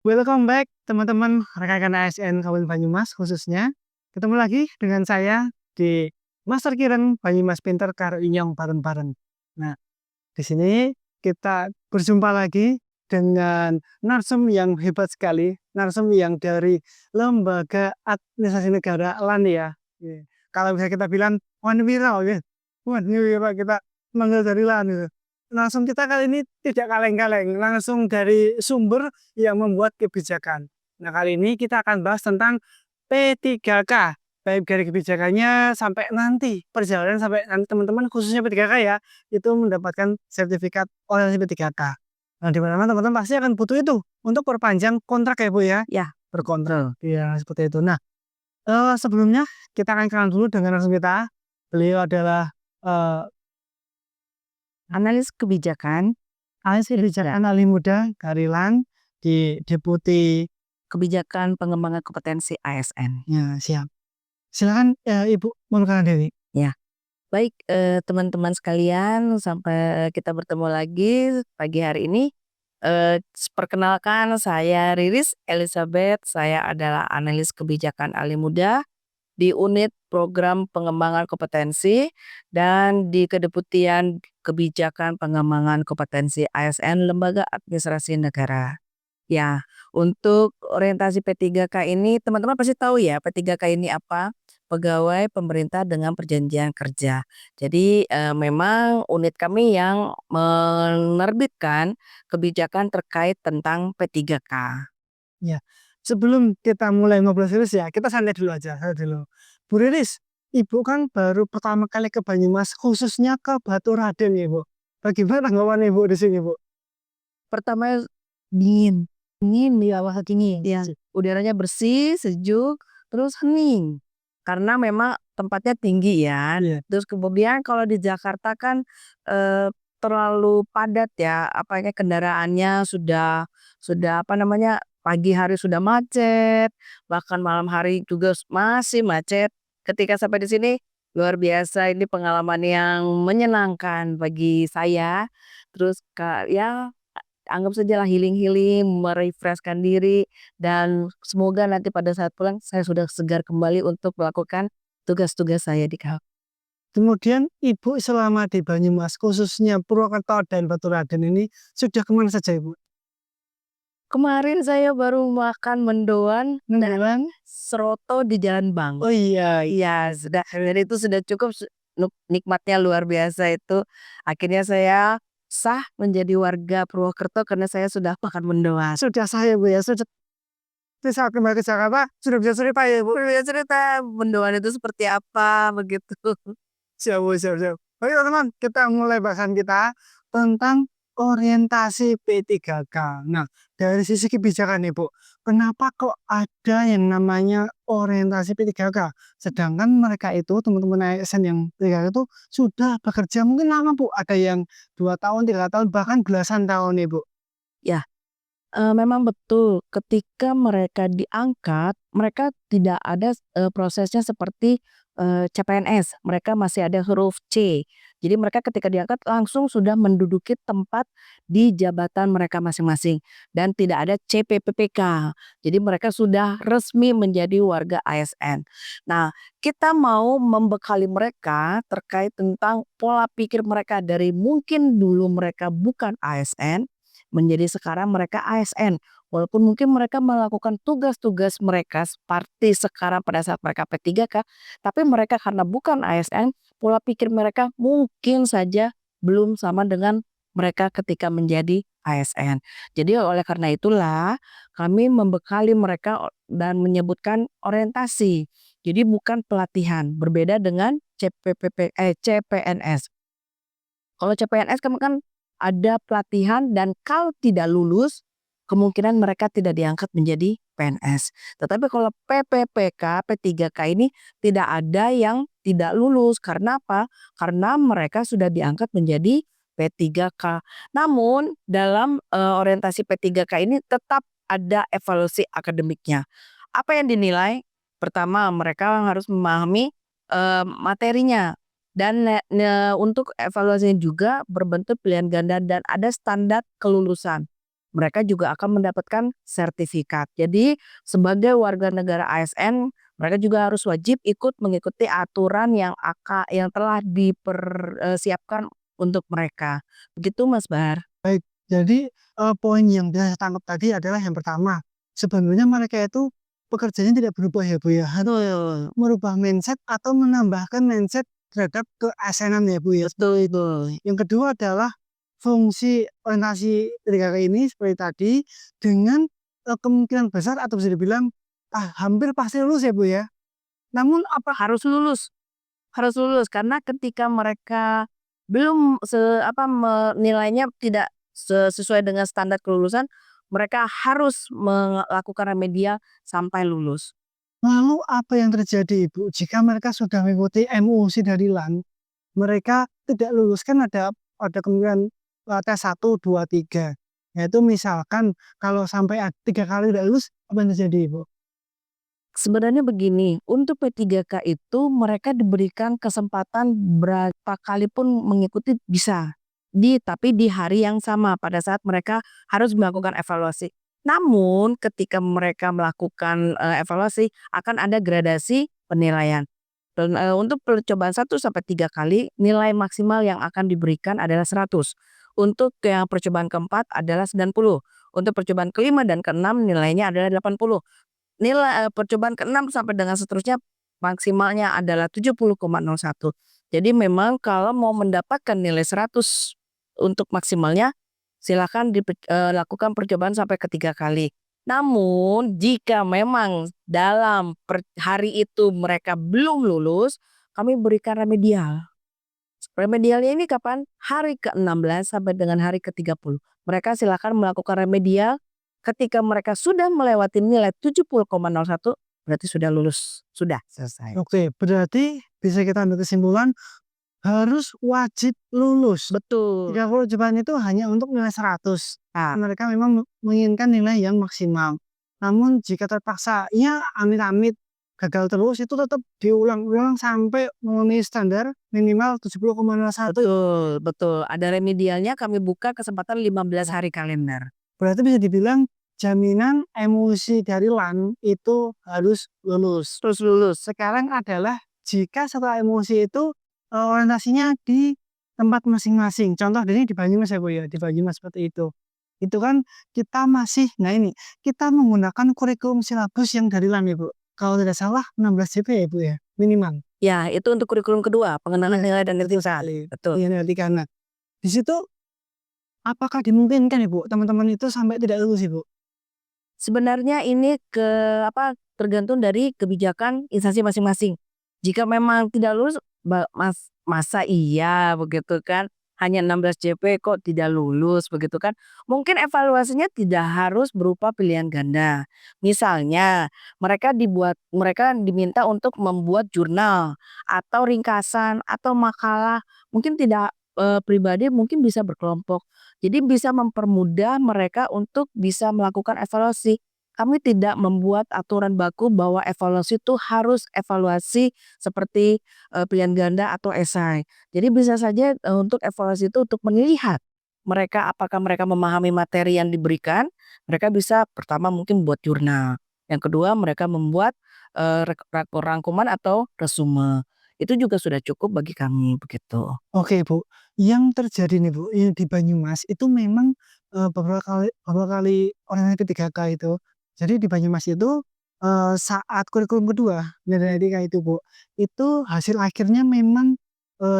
Welcome back teman-teman rekan-rekan ASN Kabupaten Banyumas khususnya. Ketemu lagi dengan saya di Master Kireng Banyumas Pinter karo Inyong bareng-bareng. Nah, di sini kita berjumpa lagi dengan narsum yang hebat sekali, narsum yang dari Lembaga Administrasi Negara LAN ya. Kalau bisa kita bilang Wanwira ya. Wanwira kita manggil dari LAN gitu. Langsung kita kali ini tidak kaleng-kaleng, langsung dari sumber yang membuat kebijakan. Nah, kali ini kita akan bahas tentang P3K, baik dari kebijakannya sampai nanti perjalanan sampai nanti teman-teman khususnya P3K ya, itu mendapatkan sertifikat organisasi P3K. Nah, di mana teman-teman pasti akan butuh itu untuk perpanjang kontrak ya Bu ya, Ya, berkontrak. Iya, seperti itu. Nah, sebelumnya kita akan kenal dulu dengan narasumber kita. Beliau adalah analis kebijakan kebijakan Ali Muda Karilan di Deputi. kebijakan pengembangan kompetensi ASN. Ya, siap. Silakan Ibu memperkenalkan diri. Ya, baik teman-teman sekalian, sampai kita bertemu lagi pagi hari ini. Perkenalkan, saya Riris Elizabeth, saya adalah analis kebijakan Ali Muda di unit program pengembangan kompetensi dan di kedeputian kebijakan pengembangan kompetensi ASN Lembaga Administrasi Negara. Ya, untuk orientasi P3K ini teman-teman pasti tahu ya, P3K ini apa? Pegawai pemerintah dengan perjanjian kerja. Jadi memang unit kami yang menerbitkan kebijakan terkait tentang P3K. Ya. Sebelum kita mulai ngobrol serius ya, kita santai dulu aja, santai dulu. Bu Riris, Ibu kan baru pertama kali ke Banyumas, khususnya ke Baturaden ya, Bu. Bagaimana tanggapan Ibu di sini, Bu? Pertama dingin, dingin di bawah dingin. Ya, Sip. udaranya bersih, sejuk, terus hening. Karena memang tempatnya tinggi ya. Iya. Terus kemudian kalau di Jakarta kan eh, terlalu padat ya, apanya kendaraannya sudah apa namanya, pagi hari sudah macet, bahkan malam hari juga masih macet. Ketika sampai di sini luar biasa, ini pengalaman yang menyenangkan bagi saya. Terus ya anggap sajalah healing-healing, me-refresh-kan diri, dan semoga nanti pada saat pulang saya sudah segar kembali untuk melakukan tugas-tugas saya di Kemudian Ibu selama di Banyumas, khususnya Purwokerto dan Baturaden ini, sudah kemana saja Ibu? Kemarin saya baru makan mendoan dan Menjelang? seroto di Jalan Bank. Oh iya. Iya, sudah, dan itu sudah cukup, nikmatnya luar biasa itu. Akhirnya saya sah menjadi warga Purwokerto karena saya sudah makan mendoan. Sudah saya Bu ya, sudah saat kembali ke Jakarta, sudah bisa cerita ya Bu? Udah cerita mendoan itu seperti apa begitu. Siap, Bu, siap, siap. Oke teman-teman, kita mulai bahasan kita tentang orientasi P3K. Nah, dari sisi kebijakan nih Bu, kenapa kok ada yang namanya orientasi P3K? Sedangkan mereka itu, teman-teman ASN yang P3K itu sudah bekerja mungkin lama Bu, ada yang 2 tahun, 3 tahun, bahkan belasan tahun nih Bu. Ya, memang betul ketika mereka diangkat, mereka tidak ada prosesnya seperti CPNS, mereka masih ada huruf C. Jadi mereka ketika diangkat langsung sudah menduduki tempat di jabatan mereka masing-masing dan tidak ada CPPPK. Jadi mereka sudah resmi menjadi warga ASN. Nah, kita mau membekali mereka terkait tentang pola pikir mereka dari mungkin dulu mereka bukan ASN menjadi sekarang mereka ASN. Walaupun mungkin mereka melakukan tugas-tugas mereka seperti sekarang pada saat mereka P3K, tapi mereka karena bukan ASN, pola pikir mereka mungkin saja belum sama dengan mereka ketika menjadi ASN. Jadi oleh karena itulah kami membekali mereka dan menyebutkan orientasi. Jadi bukan pelatihan, berbeda dengan CPNS. Kalau CPNS kan ada pelatihan dan kalau tidak lulus, kemungkinan mereka tidak diangkat menjadi PNS. Tetapi kalau PPPK, P3K ini tidak ada yang tidak lulus. Karena apa? Karena mereka sudah diangkat menjadi P3K. Namun dalam orientasi P3K ini tetap ada evaluasi akademiknya. Apa yang dinilai? Pertama, mereka harus memahami materinya. Dan untuk evaluasinya juga berbentuk pilihan ganda dan ada standar kelulusan. mereka juga akan mendapatkan sertifikat. Jadi sebagai warga negara ASN, mereka juga harus wajib ikut mengikuti aturan yang telah dipersiapkan untuk mereka. Begitu Mas Bar. Baik, jadi, poin yang bisa saya tangkap tadi adalah yang pertama, sebenarnya mereka itu pekerjaannya tidak berubah ya, Bu, ya, hanya Betul, merubah mindset atau menambahkan mindset terhadap keASEAN-an ya, Bu, ya. betul itu. Yang kedua adalah fungsi orientasi 3K ini seperti tadi dengan, kemungkinan besar atau bisa dibilang, hampir pasti lulus ya, Bu, ya. Namun apa Harus lulus. Harus lulus karena ketika mereka belum nilainya tidak sesuai dengan standar kelulusan, mereka harus melakukan remedial sampai lulus. lalu apa yang terjadi, Ibu, jika mereka sudah mengikuti MUC dari LAN, mereka tidak lulus? Kan ada kemungkinan, tes 1, 2, 3. Yaitu misalkan kalau sampai 3 kali tidak lulus, apa yang terjadi, Ibu? Sebenarnya begini, untuk P3K itu mereka diberikan kesempatan berapa kali pun mengikuti bisa. Tapi di hari yang sama pada saat mereka harus melakukan evaluasi. Namun ketika mereka melakukan, evaluasi akan ada gradasi penilaian. Dan, untuk percobaan 1 sampai 3 kali nilai maksimal yang akan diberikan adalah 100. Untuk yang percobaan keempat adalah 90. Untuk percobaan kelima dan keenam nilainya adalah 80. Percobaan ke-6 sampai dengan seterusnya maksimalnya adalah 70,01. Jadi memang kalau mau mendapatkan nilai 100 untuk maksimalnya, silakan lakukan percobaan sampai ke 3 kali. Namun jika memang dalam hari itu mereka belum lulus, kami berikan remedial. Remedialnya ini kapan? Hari ke-16 sampai dengan hari ke-30. Mereka silakan melakukan remedial, ketika mereka sudah melewati nilai 70,01 berarti sudah lulus, sudah selesai. Oke, berarti bisa kita ambil kesimpulan harus wajib lulus. Betul. 3 cobaan itu hanya untuk nilai 100. Nah, Mereka memang menginginkan nilai yang maksimal. Namun jika terpaksa, ya amit-amit gagal terus, itu tetap diulang-ulang sampai memenuhi standar minimal 70,01. betul betul, ada remedialnya kami buka kesempatan 15 hari kalender. Berarti bisa dibilang jaminan emosi dari LAN itu harus lulus. Terus lulus. Sekarang adalah jika setelah emosi itu, orientasinya di tempat masing-masing. Contoh ini di Banyumas ya, Bu, ya, di Banyumas seperti itu. Itu kan kita masih kita menggunakan kurikulum silabus yang dari LAN ya, Bu. Kalau tidak salah 16 JP ya, Bu, ya, minimal. Ya, itu untuk kurikulum kedua, pengenalan Iya, nilai dan betul etikat. sekali. Betul. Iya, diartikan. Nah, di situ apakah dimungkinkan ya, Bu, teman-teman itu sampai tidak lulus, Ibu? Sebenarnya ini tergantung dari kebijakan instansi masing-masing. Jika memang tidak lulus, masa iya begitu kan, hanya 16 JP kok tidak lulus begitu kan. Mungkin evaluasinya tidak harus berupa pilihan ganda. Misalnya, mereka diminta untuk membuat jurnal atau ringkasan atau makalah, mungkin tidak, pribadi, mungkin bisa berkelompok. Jadi bisa mempermudah mereka untuk bisa melakukan evaluasi. Kami tidak membuat aturan baku bahwa evaluasi itu harus evaluasi seperti, pilihan ganda atau esai. Jadi bisa saja, untuk evaluasi itu untuk melihat mereka apakah mereka memahami materi yang diberikan, mereka bisa pertama mungkin buat jurnal, yang kedua mereka membuat, rangkuman atau resume. Itu juga sudah cukup bagi kami, begitu. Oke, Bu, yang terjadi nih, Bu, ini di Banyumas itu memang, beberapa kali orientasi 3K itu. Jadi di Banyumas itu, saat kurikulum kedua dari etika itu, Bu, itu hasil akhirnya memang,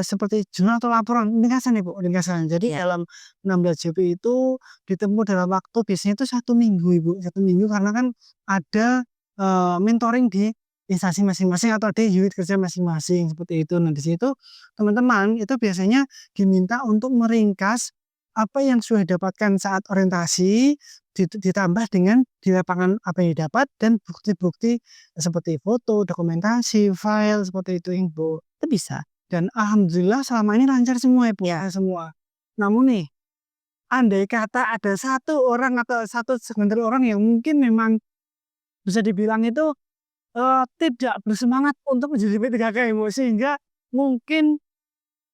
seperti jurnal atau laporan ringkasan nih, Bu, ringkasan. Jadi Ya. dalam 16 JP itu ditempuh dalam waktu biasanya itu 1 minggu, Ibu, 1 minggu karena kan ada, mentoring di instansi masing-masing atau di unit kerja masing-masing, seperti itu. Nah, di situ teman-teman itu biasanya diminta untuk meringkas apa yang sudah didapatkan saat orientasi, ditambah dengan di lapangan apa yang didapat dan bukti-bukti seperti foto, dokumentasi, file, seperti itu, Ibu. Itu bisa. Dan alhamdulillah selama ini lancar semua ya, Bu, Ya. semua. Namun nih, andai kata ada satu orang atau satu segelintir orang yang mungkin memang bisa dibilang itu tidak bersemangat untuk menjadi P3K, sehingga mungkin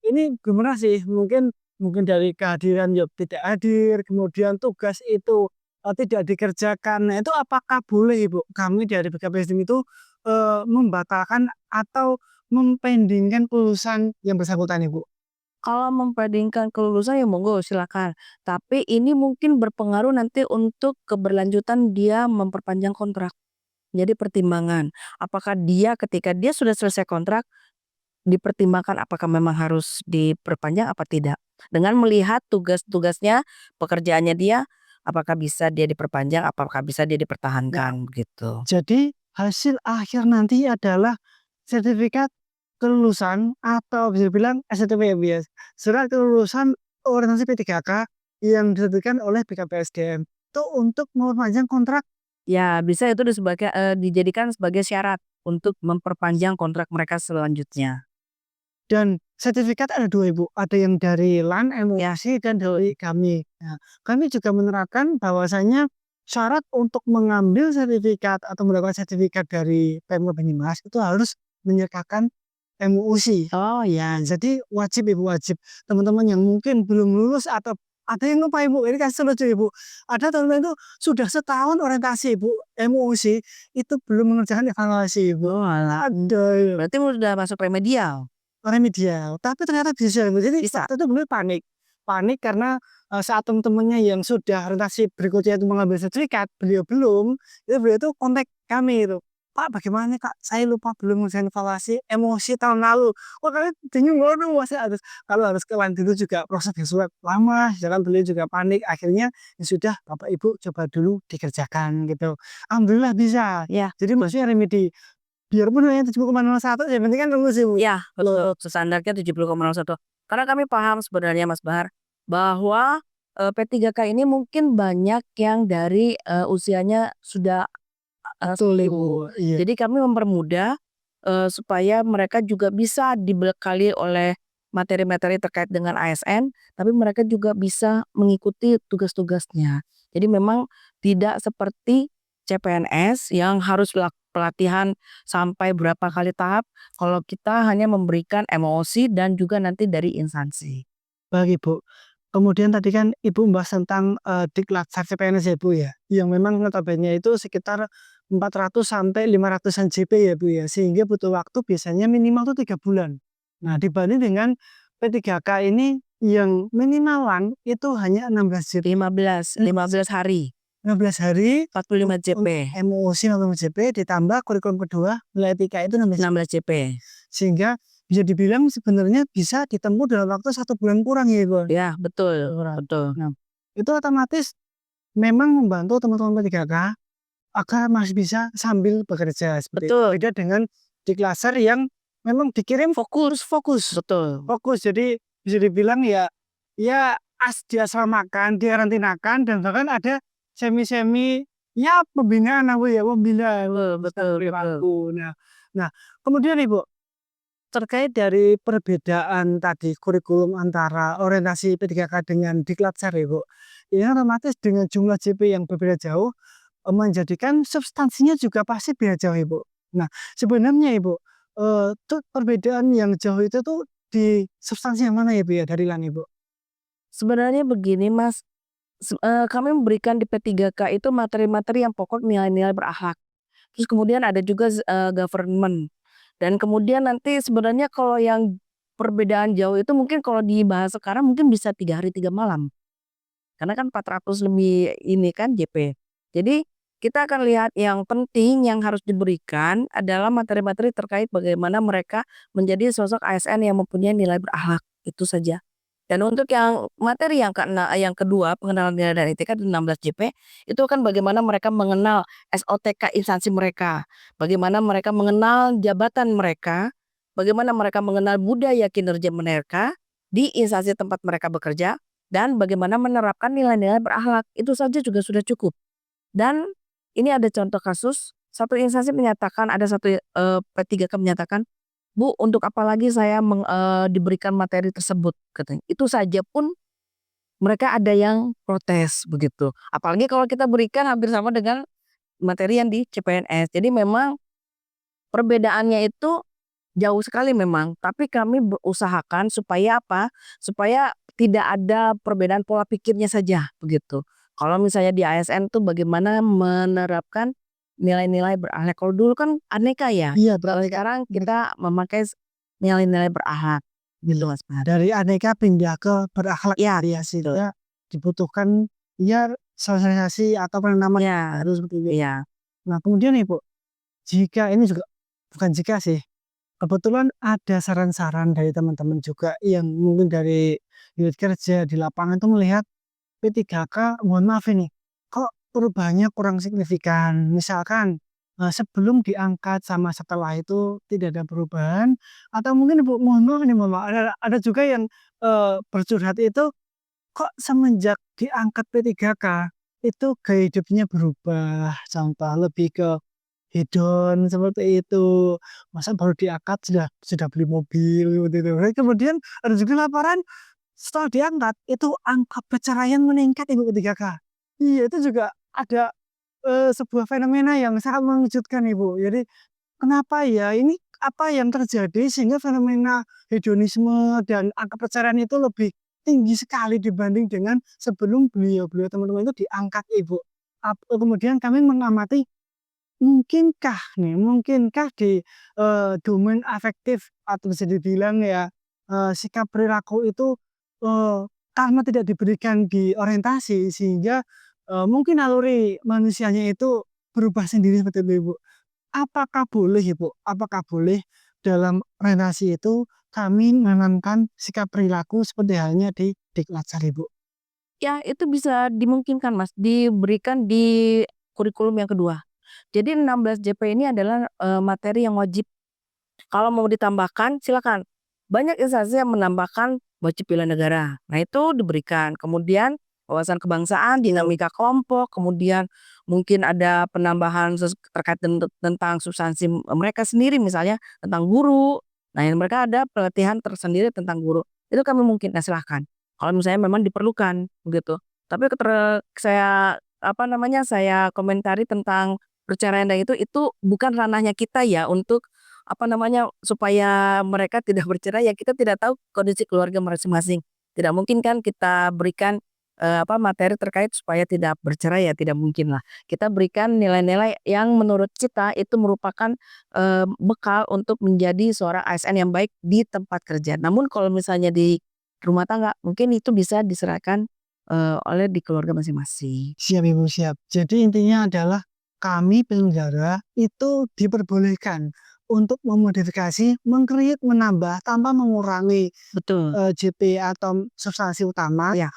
ini gimana sih, mungkin mungkin dari kehadiran ya tidak hadir, kemudian tugas itu, tidak dikerjakan. Nah, itu apakah boleh Ibu, kami dari BKPSDM itu, membatalkan atau mempendingkan kelulusan yang bersangkutan Ibu? Kalau mempendingkan kelulusan ya monggo silakan, tapi ini mungkin berpengaruh nanti untuk keberlanjutan dia memperpanjang kontrak. Jadi pertimbangan, apakah dia ketika dia sudah selesai kontrak, dipertimbangkan apakah memang harus diperpanjang apa tidak. Dengan melihat tugas-tugasnya, pekerjaannya dia, apakah bisa dia diperpanjang, apakah bisa dia Nah, dipertahankan, begitu. jadi hasil akhir nanti adalah sertifikat kelulusan atau bisa dibilang SNTP ya, Bu, ya, surat kelulusan orientasi P3K yang diterbitkan oleh BKPSDM. Itu untuk memperpanjang kontrak. Ya bisa itu dijadikan sebagai syarat untuk memperpanjang kontrak mereka selanjutnya. Dan sertifikat ada 2 Ibu, ada yang dari LAN, Ya, MUIC, dan dari kami. Nah, kami juga menerapkan bahwasanya syarat untuk mengambil sertifikat atau mendapatkan sertifikat dari Pemkab Banyumas itu harus menyertakan MUIC. oh Nah, ya, jadi wajib Ibu, wajib. Teman-teman yang mungkin belum lulus atau ada yang lupa Ibu, ini kasus lucu Ibu. Ada teman-teman itu sudah setahun orientasi Ibu, MUIC, itu belum mengerjakan evaluasi Ibu. oalah, Ada. berarti udah masuk remedial? Remedial, tapi ternyata bisa. Jadi Bisa? waktu itu beliau panik. Panik karena, saat temen-temennya yang sudah orientasi berikutnya itu mengambil sertifikat, beliau belum, itu beliau itu kontak kami itu, "Pak, bagaimana nih Kak? Saya lupa belum ngerjain evaluasi emosi tahun lalu." Wah, kami bingung waduh masa harus kalau harus ke LAN dulu juga proses yang sulit lama, sedangkan beliau juga panik. Akhirnya, ya sudah Bapak Ibu coba dulu dikerjakan gitu. Alhamdulillah bisa. Ya, Jadi maksudnya remedi, biarpun hanya 7,01 yang penting kan lulus ya Bu. ya betul, standarnya 70,01. Karena kami paham sebenarnya Mas Bahar, bahwa, P3K ini mungkin banyak yang dari, usianya sudah, Betul sepuh. Ibu, iya. Jadi kami mempermudah, supaya mereka juga bisa dibekali oleh materi-materi terkait dengan ASN, tapi mereka juga bisa mengikuti tugas-tugasnya. Jadi memang tidak seperti CPNS yang harus pelatihan sampai berapa kali tahap, kalau kita hanya memberikan emosi dan juga nanti dari instansi. Baik Ibu. Kemudian tadi kan Ibu membahas tentang, diklat CPNS ya Bu ya, yang memang notabene itu sekitar 400 sampai 500-an JP ya Bu ya, sehingga butuh waktu biasanya minimal tuh 3 bulan. Nah dibanding dengan P3K ini yang minimalan itu hanya 16 JP, 15 hari, 15 hari 45 untuk JP, MOOC 45 JP ditambah kurikulum kedua nilai etika itu 16 JP. 16 JP. Sehingga bisa dibilang sebenarnya bisa ditempuh dalam waktu 1 bulan kurang ya Ibu. Ya betul, Kurang. betul. Nah, itu otomatis memang membantu teman-teman P3K agar masih bisa sambil bekerja seperti itu. Betul, Beda dengan di klaser yang memang dikirim fokus, terus fokus, betul. fokus. Jadi bisa dibilang ya ya diasramakan, dikarantinakan, dan bahkan ada semi-semi ya pembinaan aku ya, pembinaan Betul tentang betul betul. perilaku. Nah nah kemudian Ibu, terkait dari perbedaan tadi kurikulum antara orientasi P3K dengan Diklatser ya, Bu. Ini otomatis dengan jumlah JP yang berbeda jauh, menjadikan substansinya juga pasti beda jauh, Ibu. Nah, sebenarnya Ibu, tuh perbedaan yang jauh itu tuh di substansi yang mana ya, Bu, ya, dari LAN, Ibu? Sebenarnya begini Mas, kami memberikan di P3K itu materi-materi yang pokok nilai-nilai berakhlak. Terus kemudian ada juga government. Dan kemudian nanti sebenarnya kalau yang perbedaan jauh itu mungkin kalau dibahas sekarang mungkin bisa 3 hari 3 malam. Karena kan 400 lebih ini kan JP. Jadi kita akan lihat yang penting yang harus diberikan adalah materi-materi terkait bagaimana mereka menjadi sosok ASN yang mempunyai nilai berakhlak, itu saja. Dan untuk yang materi yang kedua pengenalan nilai dan etika di 16 JP, itu kan bagaimana mereka mengenal SOTK instansi mereka, bagaimana mereka mengenal jabatan mereka, bagaimana mereka mengenal budaya kinerja mereka di instansi tempat mereka bekerja, dan bagaimana menerapkan nilai-nilai berakhlak, itu saja juga sudah cukup. Dan ini ada contoh kasus, satu instansi menyatakan ada satu, P3K menyatakan, "Bu, untuk apa lagi saya diberikan materi tersebut?" Katanya. Itu saja pun mereka ada yang protes begitu. Apalagi kalau kita berikan hampir sama dengan materi yang di CPNS. Jadi memang perbedaannya itu jauh sekali memang, tapi kami berusahakan supaya apa, supaya tidak ada perbedaan pola pikirnya saja, begitu. Kalau misalnya di ASN tuh bagaimana menerapkan nilai-nilai berakhlak. Kalau dulu kan aneka ya, Iya, kalau berarti Kak. sekarang kita memakai nilai-nilai berakhlak, gitu Iya, Mas Fahri. dari aneka pindah ke berakhlak Iya, ya, betul. sehingga dibutuhkan ya sosialisasi atau penanaman Iya, baru seperti itu. iya, Nah, kemudian nih, Bu, jika ini juga bukan jika sih, kebetulan ada saran-saran dari teman-teman juga yang mungkin dari unit kerja di lapangan tuh melihat P3K, mohon maaf ini, kok perubahannya kurang signifikan. Misalkan, sebelum diangkat sama setelah itu tidak ada perubahan, atau mungkin mohon maaf nih, mohon maaf, ada juga yang, bercurhat itu, kok semenjak diangkat P3K, itu gaya hidupnya berubah, contoh lebih ke hedon seperti itu. Masa baru diangkat sudah beli mobil seperti itu. Kemudian ada juga laporan setelah diangkat, itu angka perceraian meningkat Ibu ketika Kak. Iya, itu juga ada, sebuah fenomena yang sangat mengejutkan Ibu. Jadi, kenapa ya, ini apa yang terjadi sehingga fenomena hedonisme dan angka perceraian itu lebih tinggi sekali dibanding dengan sebelum beliau-beliau teman-teman itu diangkat Ibu. Kemudian kami mengamati, mungkinkah di, domain afektif atau bisa dibilang ya, sikap perilaku itu, karena tidak diberikan di orientasi sehingga, mungkin naluri manusianya itu berubah sendiri seperti itu, Ibu. Apakah boleh Ibu, apakah boleh dalam orientasi itu kami menanamkan sikap perilaku seperti halnya di Diklat Sari, Ibu? ya itu bisa dimungkinkan Mas, diberikan di kurikulum yang kedua. Jadi 16 JP ini adalah, materi yang wajib. Kalau mau ditambahkan silakan. Banyak instansi yang menambahkan wajib bela negara. Nah itu diberikan. Kemudian wawasan kebangsaan, dinamika kelompok, kemudian mungkin ada penambahan terkait tentang substansi mereka sendiri misalnya tentang guru. Nah yang mereka ada pelatihan tersendiri tentang guru. Itu kami mungkin, nah silahkan. Kalau misalnya memang diperlukan begitu. Tapi saya apa namanya, saya komentari tentang perceraian dan itu bukan ranahnya kita ya untuk apa namanya, supaya mereka tidak bercerai ya kita tidak tahu kondisi keluarga masing-masing. Tidak mungkin kan kita berikan, materi terkait supaya tidak bercerai ya, tidak mungkin lah. Kita berikan nilai-nilai yang menurut kita itu merupakan, bekal untuk menjadi seorang ASN yang baik di tempat kerja. Namun kalau misalnya di rumah tangga, mungkin itu bisa diserahkan, oleh di keluarga masing-masing. Siap Ibu, siap. Jadi intinya adalah kami penyelenggara itu diperbolehkan untuk memodifikasi, menambah tanpa mengurangi, Betul, JP atau substansi utama, ya,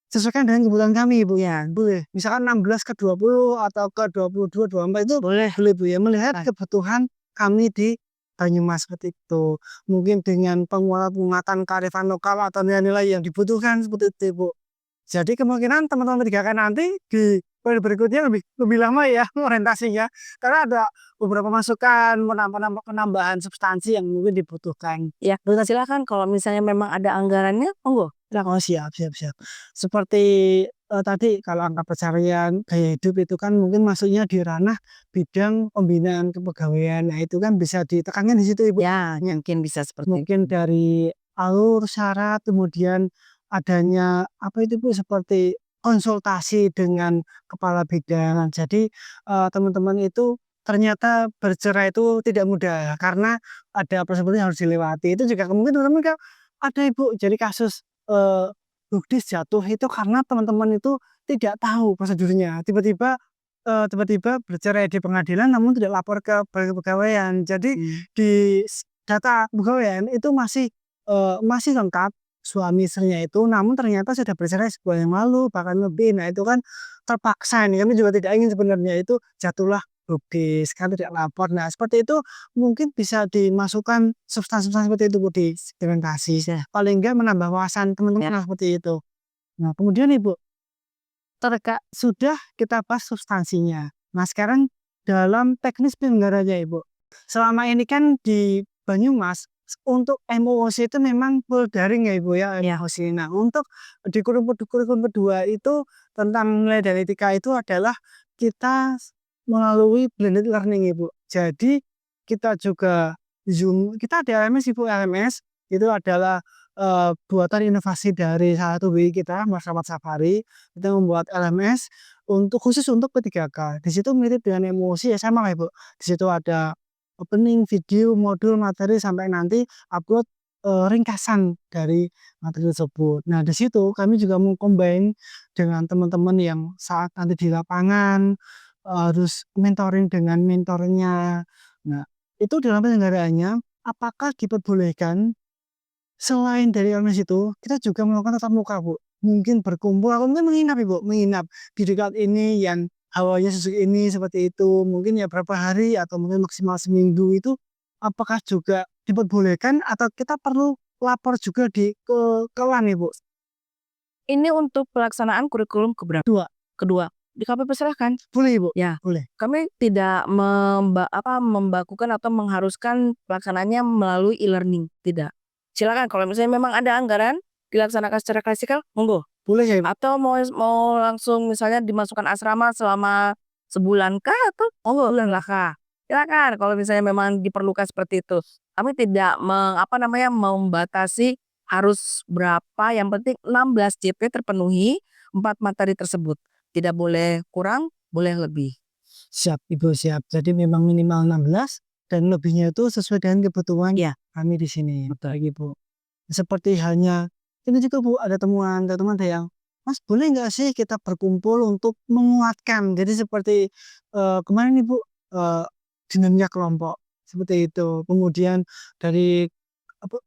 sesuaikan dengan kebutuhan kami Ibu, ya, boleh. Misalkan 16 ke 20 atau ke 22, 24 itu boleh. boleh Bu ya, melihat Nah, kebutuhan kami di Banyumas seperti itu. Mungkin dengan penguatan kearifan lokal atau nilai-nilai yang dibutuhkan seperti itu Ibu. Jadi kemungkinan teman-teman 3K nanti di periode berikutnya lebih lebih lama ya orientasinya, karena ada beberapa masukan, penambahan substansi yang mungkin dibutuhkan. ya, silakan kalau misalnya memang ada anggarannya, monggo. Oh, siap, siap, siap. Seperti, tadi kalau angka pencarian gaya hidup itu kan mungkin masuknya di ranah bidang pembinaan kepegawaian. Nah, itu kan bisa ditekankan di situ, Ibu. Ya, mungkin bisa seperti Mungkin itu. dari alur, syarat, kemudian adanya apa itu Bu, seperti konsultasi dengan kepala bidang. Jadi, teman-teman itu ternyata bercerai itu tidak mudah karena ada prosedur yang harus dilewati. Itu juga mungkin teman-teman kan ada Ibu, jadi kasus, HUKDIS jatuh itu karena teman-teman itu tidak tahu prosedurnya. Tiba-tiba bercerai di pengadilan namun tidak lapor ke Balai Kepegawaian. Jadi Mmm, di data kepegawaian itu masih lengkap suami istrinya itu, namun ternyata sudah bercerai sebulan yang lalu, bahkan lebih. Nah, itu kan terpaksa ini kami juga tidak ingin sebenarnya itu jatuhlah HUKDIS, kan tidak lapor. Nah, seperti itu mungkin bisa dimasukkan substansi-substansi seperti itu Bu, diimplementasi. bisa, Paling enggak menambah wawasan ya, teman-teman seperti itu. Nah, kemudian Ibu, sudah kita bahas substansinya. Nah, sekarang dalam teknis penyelenggaranya Ibu. Selama ini kan di Banyumas untuk MOOC itu memang full daring ya Ibu ya, ya, MOOC. Nah, untuk di kurikulum kedua itu tentang nilai dan etika itu adalah kita melalui blended learning Ibu. Jadi kita juga Zoom, kita ada LMS Ibu, LMS itu adalah, buatan inovasi dari salah satu WI kita, Mas Rahmat Safari. Kita membuat LMS khusus untuk P3K. Di situ mirip dengan emosi ya, sama lah Ibu. Di situ ada opening, video, modul, materi, sampai nanti upload, ringkasan dari materi tersebut. Nah, di situ kami juga combine dengan teman-teman yang saat nanti di lapangan, harus mentoring dengan mentornya. Nah, itu dalam penyelenggaraannya, apakah diperbolehkan selain dari LMS itu, kita juga melakukan tatap muka, Bu. Mungkin berkumpul atau mungkin menginap, Ibu, menginap di dekat ini yang hawanya ini, seperti itu. Mungkin ya berapa hari atau mungkin maksimal seminggu itu, apakah juga diperbolehkan atau kita perlu lapor juga ke LAN, Ibu? Ini untuk pelaksanaan kurikulum keberapa? Dua, Kedua, di KPP silahkan. boleh, Ibu? Ya, Boleh. kami tidak membakukan atau mengharuskan pelaksanaannya melalui e-learning, tidak. Silakan kalau misalnya memang ada anggaran dilaksanakan secara klasikal, monggo. Boleh ya, Ibu? Atau mau langsung misalnya dimasukkan asrama selama sebulan kah atau monggo silahkan. Silakan kalau misalnya memang diperlukan seperti itu. Kami tidak membatasi harus berapa, yang penting 16 JP terpenuhi 4 materi tersebut. Tidak boleh kurang, boleh lebih. Siap, Ibu, siap. Jadi memang minimal 16 dan lebihnya itu sesuai dengan kebutuhan Iya, kami di sini. betul. Baik, Ibu. Seperti halnya ini juga, Bu, ada teman ada yang, "Mas, boleh nggak sih kita berkumpul untuk menguatkan?" Jadi seperti, kemarin Ibu, dinamika kelompok, seperti itu. Kemudian dari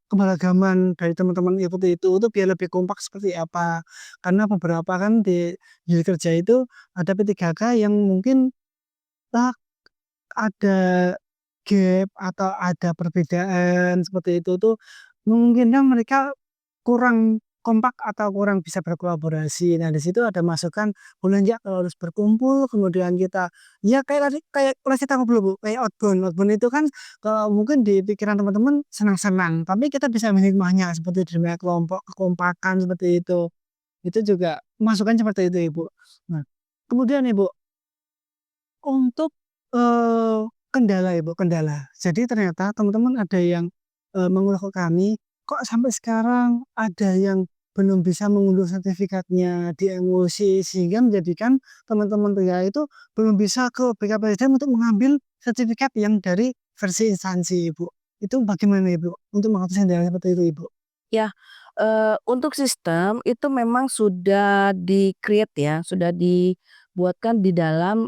keberagaman dari teman-teman itu biar lebih kompak seperti apa. Karena beberapa kan di unit kerja itu ada P3K yang mungkin, eee, ada gap atau ada perbedaan seperti itu tuh, memungkinkan mereka kurang kompak atau kurang bisa berkolaborasi. Nah, di situ ada masukan, boleh nggak kalau harus berkumpul, kemudian kita ya kayak tadi, kayak les kita ngobrol, Bu, kayak outbound. Outbound itu kan kalau mungkin di pikiran teman-teman senang-senang, tapi kita bisa menikmahnya seperti dinamika kelompok, kekompakan seperti itu. Itu juga masukan seperti itu, Ibu. Nah, kemudian Ibu, untuk, kendala, Ibu, kendala. Jadi ternyata teman-teman ada yang, mengeluh ke kami, "Kok sampai sekarang ada yang belum bisa mengunduh sertifikatnya di emosi," sehingga menjadikan teman-teman pria itu belum bisa ke BKPSDM untuk mengambil sertifikat yang dari versi instansi, Ibu. Itu bagaimana, Ibu, untuk mengatasi kendala seperti itu, Ibu? Ya, untuk sistem itu memang sudah di-create ya, sudah dibuatkan di dalam,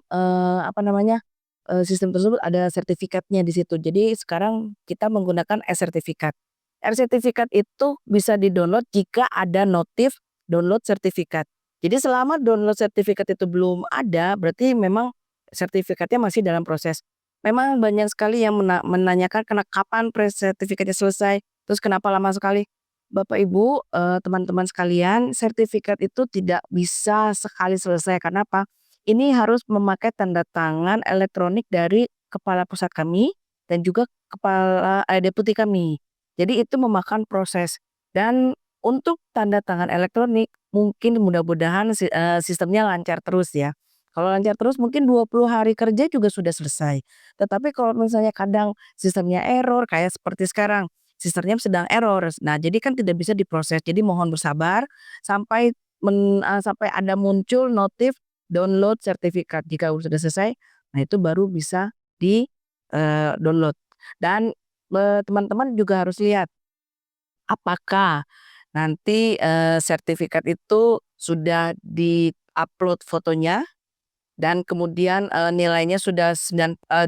sistem tersebut ada sertifikatnya di situ. Jadi sekarang kita menggunakan e-sertifikat. E-sertifikat itu bisa di-download jika ada notif download sertifikat. Jadi selama download sertifikat itu belum ada, berarti memang sertifikatnya masih dalam proses. Memang banyak sekali yang menanyakan kapan sertifikatnya selesai, terus kenapa lama sekali. Bapak Ibu, teman-teman sekalian, sertifikat itu tidak bisa sekali selesai. Karena apa? Ini harus memakai tanda tangan elektronik dari kepala pusat kami dan juga deputi kami. Jadi itu memakan proses dan untuk tanda tangan elektronik mungkin mudah-mudahan sistemnya lancar terus ya. Kalau lancar terus mungkin 20 hari kerja juga sudah selesai. Tetapi kalau misalnya kadang sistemnya error kayak seperti sekarang, sistemnya sedang error. Nah, jadi kan tidak bisa diproses. Jadi mohon bersabar sampai ada muncul notif download sertifikat. Jika sudah selesai, nah itu baru bisa download. Dan, teman-teman juga harus lihat apakah nanti, sertifikat itu sudah di-upload fotonya dan kemudian, nilainya sudah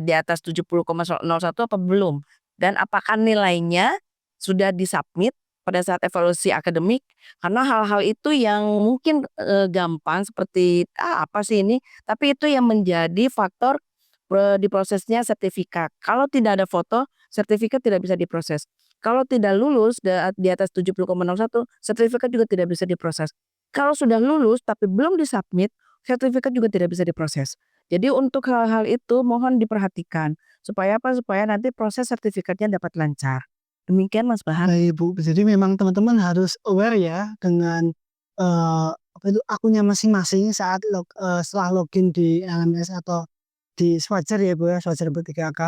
di atas 70,01 apa belum? Dan apakah nilainya sudah di-submit pada saat evaluasi akademik? Karena hal-hal itu yang mungkin, gampang seperti, "Ah, apa sih ini?" Tapi itu yang menjadi faktor, diprosesnya sertifikat. Kalau tidak ada foto, sertifikat tidak bisa diproses. Kalau tidak lulus di atas 70,01, sertifikat juga tidak bisa diproses. Kalau sudah lulus tapi belum di-submit, sertifikat juga tidak bisa diproses. Jadi untuk hal-hal itu mohon diperhatikan, supaya apa, supaya nanti proses sertifikatnya dapat lancar. Demikian Mas Bahar. Baik, Bu. Jadi memang teman-teman harus aware ya dengan, apa itu, akunnya masing-masing saat setelah login di LMS atau di Swagger ya, Bu, ya, Swagger P3K.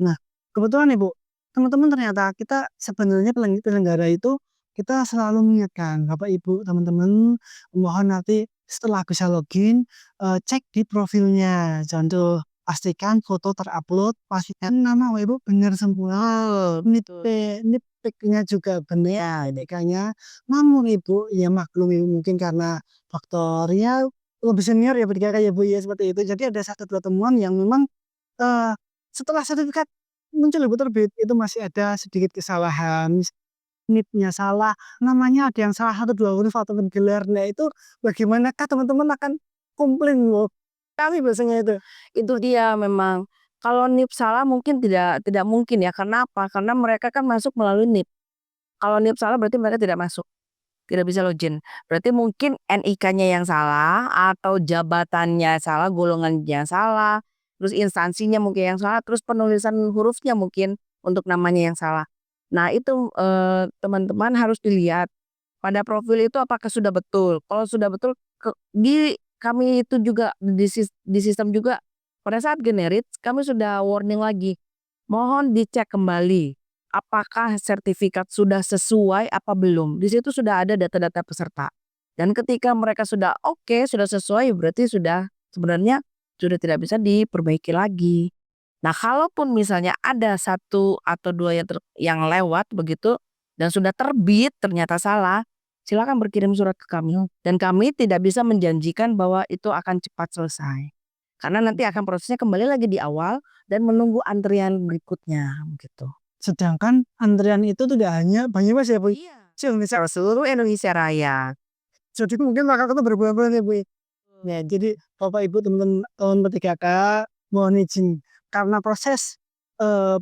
Nah, kebetulan nih, Bu, teman-teman ternyata kita sebenarnya penyelenggara itu kita selalu mengingatkan Bapak Ibu, teman-teman, mohon nanti setelah bisa login, cek di profilnya. Contoh, pastikan foto terupload, pastikan nama Bapak Ibu benar semua, betul. NIK-nya juga benar, NIK-nya. Namun Ibu, ya maklum Ibu mungkin karena faktor ya lebih senior ya bertiga ya Bu ya, seperti itu. Jadi ada 1, 2 temuan yang memang, eee, setelah sertifikat muncul Ibu terbit, itu masih ada sedikit kesalahan. NIP-nya salah, namanya ada yang salah 1, 2 huruf ataupun gelar. Nah itu bagaimanakah teman-teman akan komplain loh, kami biasanya itu. Itu dia memang. Kalau NIP salah mungkin tidak mungkin ya, karena apa? Karena mereka kan masuk melalui NIP. Kalau NIP salah berarti mereka tidak masuk, tidak bisa login. Berarti mungkin NIK-nya yang salah, atau jabatannya salah, golongannya salah, terus instansinya mungkin yang salah, terus penulisan hurufnya mungkin untuk namanya yang salah. Nah itu, teman-teman harus dilihat, pada profil itu apakah sudah betul. Kalau sudah betul, di kami itu juga di sistem juga pada saat generate kami sudah warning lagi, mohon dicek kembali apakah sertifikat sudah sesuai apa belum. Di situ sudah ada data-data peserta. Dan ketika mereka sudah oke, sudah sesuai, berarti sudah sebenarnya sudah tidak bisa diperbaiki lagi. Nah, kalaupun misalnya ada satu atau 2 yang lewat begitu dan sudah terbit ternyata salah, silakan berkirim surat ke kami dan kami tidak bisa menjanjikan bahwa itu akan cepat selesai. Karena nanti akan prosesnya kembali lagi di awal dan menunggu antrian berikutnya begitu. Sedangkan antrian itu tidak hanya Banyumas ya Bu, Iya. se-Indonesia. Seluruh Indonesia Raya. Jadi mungkin bakal ketemu berbulan-bulan ya Bu ya. Betul. Nah jadi Bapak Ibu teman-teman P3K mohon izin, karena proses,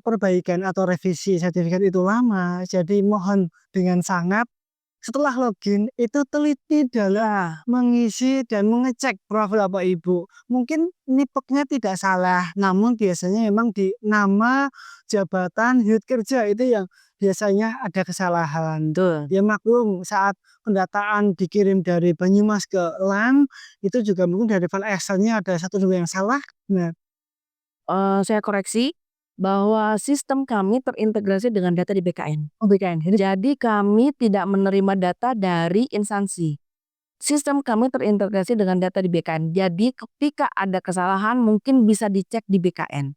perbaikan atau revisi sertifikat itu lama, jadi mohon dengan sangat setelah login itu teliti dalam Iya, mengisi dan mengecek profil Bapak Ibu. Mungkin NIPK-nya tidak salah, namun biasanya memang di nama, jabatan, unit kerja itu yang biasanya ada kesalahan. betul. Ya maklum saat pendataan dikirim dari Banyumas ke LAN, itu juga mungkin dari file Excel-nya ada 1, 2 yang salah. Nah, Saya koreksi bahwa sistem kami terintegrasi dengan data di BKN. oh BKN ini Jadi kami tidak menerima data dari instansi. Sistem kami terintegrasi dengan data di BKN. Jadi ketika ada kesalahan mungkin bisa dicek di BKN.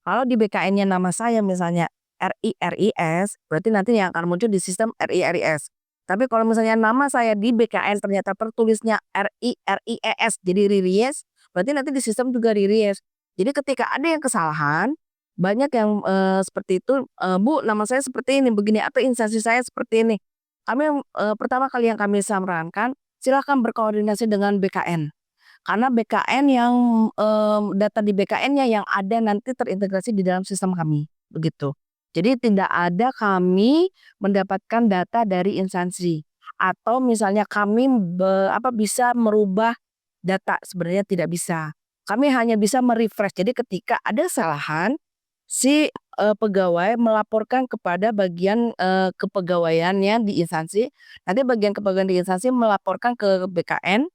Kalau di BKN-nya nama saya misalnya RIRIS, berarti nanti yang akan muncul di sistem RIRIS. Tapi kalau misalnya nama saya di BKN ternyata tertulisnya RIRIES, jadi Riries, berarti nanti di sistem juga Riries. Jadi ketika ada yang kesalahan, banyak yang, seperti itu, "Bu, nama saya seperti ini, begini," atau instansi saya seperti ini. Kami, pertama kali yang kami sarankan, silakan berkoordinasi dengan BKN. Karena BKN yang, data di BKN-nya yang ada nanti terintegrasi di dalam sistem kami, begitu. Jadi tidak ada kami mendapatkan data dari instansi, atau misalnya kami bisa merubah data, sebenarnya tidak bisa. Kami hanya bisa jadi ketika ada kesalahan, si, pegawai melaporkan kepada bagian, kepegawaiannya di instansi, nanti bagian kepegawaian di instansi melaporkan ke BKN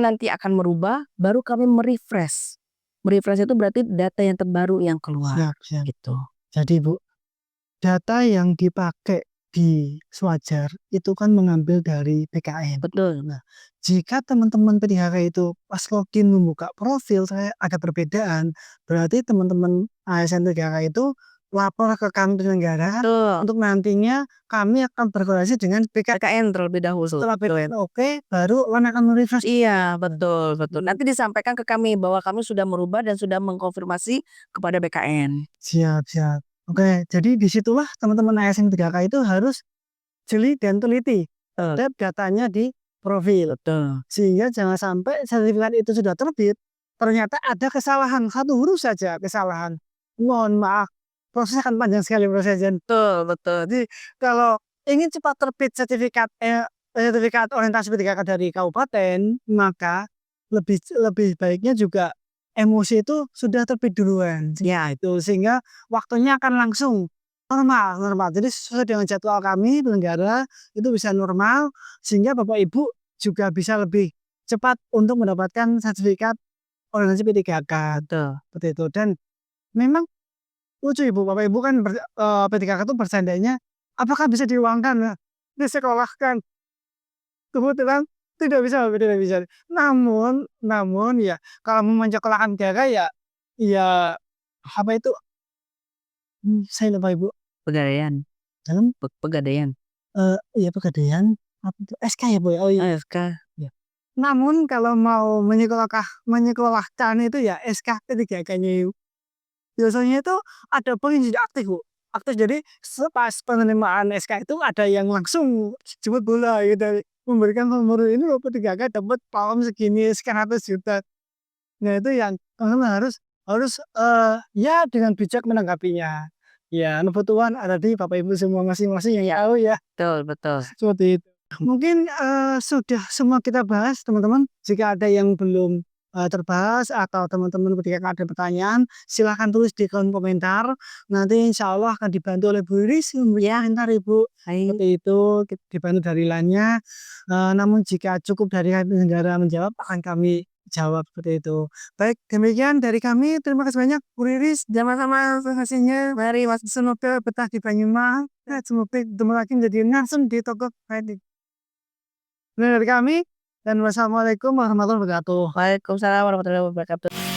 nanti akan merubah, baru kami me-refresh. Me-refresh itu berarti data yang terbaru yang keluar, siap siap. gitu. Jadi Bu, data yang dipakai di Swajar itu kan mengambil dari PKN. Betul. Nah, jika teman-teman P3K itu pas login membuka profil saya agak perbedaan, berarti teman-teman ASN P3K itu lapor ke kami penyelenggara Betul, untuk nantinya kami akan berkoordinasi dengan PKN. BKN terlebih dahulu, Setelah betul. PKN oke, baru LAN akan me-refresh. Iya, betul betul. Nanti disampaikan ke kami bahwa kami sudah merubah dan sudah mengkonfirmasi kepada BKN. Siap siap. Oke, jadi disitulah teman-teman ASN P3K itu harus jeli dan teliti Betul terhadap datanya di profil. betul. Sehingga jangan sampai sertifikat itu sudah terbit, ternyata ada kesalahan, 1 huruf saja kesalahan. Mohon maaf, prosesnya akan panjang sekali prosesnya. Betul betul. Jadi kalau ingin cepat terbit sertifikat orientasi P3K dari kabupaten, maka lebih lebih baiknya juga emosi itu sudah terbit duluan. Ya, Itu sehingga waktunya akan langsung normal normal. Jadi sesuai dengan jadwal kami penyelenggara itu bisa normal, sehingga Bapak Ibu juga bisa lebih cepat untuk mendapatkan sertifikat organisasi P3K, betul. seperti itu. Dan memang lucu Ibu, Bapak Ibu kan P3K itu bercandanya, "Apakah bisa diuangkan?" disekolahkan. Kebetulan tidak bisa. Namun ya kalau memenjokolakan Kakak ya ya apa itu, saya lupa Ibu, Pegadaian, dalam pegadaian. iya Pegadaian, apa itu, SK ya Bu ya? Oh iya. ASK. Iya. Namun kalau mau menyekolahkan itu ya SK P3K-nya biasanya itu ada pun yang tidak aktif Bu, aktif jadi pas penerimaan SK itu ada yang langsung jemput bola gitu, memberikan nomor ini loh P3K dapat pawam segini sekian ratus juta. Nah itu yang teman-teman harus harus, ya dengan bijak menanggapinya. Ya kebutuhan ada di Bapak Ibu semua masing-masing yang tahu ya, Betul betul. seperti itu. Mungkin, sudah semua kita bahas teman-teman, jika ada yang belum, terbahas atau teman-teman ketika ada pertanyaan, silahkan tulis di kolom komentar, nanti insya Allah akan dibantu oleh Bu Riris memberikan komentar Ibu, Baik. seperti itu, dibantu dari lainnya, namun jika cukup dari kami penyelenggara menjawab, akan kami jawab, seperti itu. Baik, demikian dari kami, terima kasih banyak Bu Riris, sama-sama hasilnya, mari Mas, semoga betah di Banyumas, semoga ketemu lagi menjadi narsum di toko kredit. Dari kami dan wassalamualaikum warahmatullahi wabarakatuh. Waalaikumsalam warahmatullahi wabarakatuh.